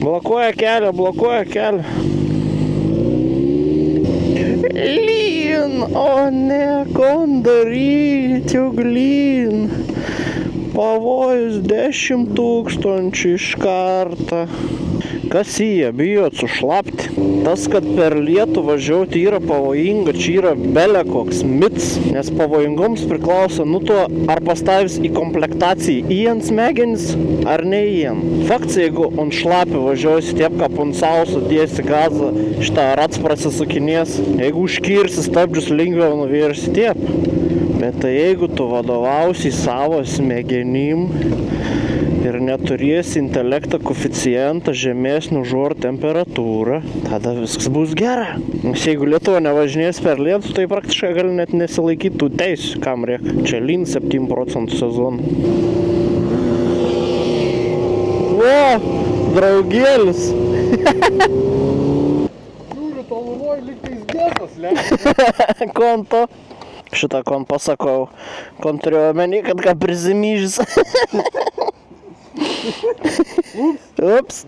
Blokuoja kelią. Lyn, o ne, kon daryti, uglyn. Pavojus 10 000 iš karto. Kas jie, bijot sušlapti? Tas, kad per lietų važiuoti yra pavojinga, čia yra bele koks mits, nes pavojingoms priklauso nuo to, ar pastavys į komplektaciją į ant smegenis, ar ne į ant. Faktas, jeigu ant šlapį važiuosi taip, kaip ant sauso, dėsi gazą, šitą rats prasisukinės, jeigu užkirsi stabdžius, lengviau nuvirsi taip. Bet tai jeigu tu vadovausi savo smegenim ir neturėsi intelekto koeficientą žemesnį už oro temperatūrą, tada viskas bus gera. Nes jeigu Lietuva nevažinės per lietų, tai praktiškai gali net nesilaikyti tų teisių, kam reikia. Čia lyn 7 procentų sezoną. O, draugėlis. Žiūriu, tolumoj lygtais gestas, le. Konto. Šitą kon pasakau. Kon turėjau omeny, kad ką prizimyžys. Ups.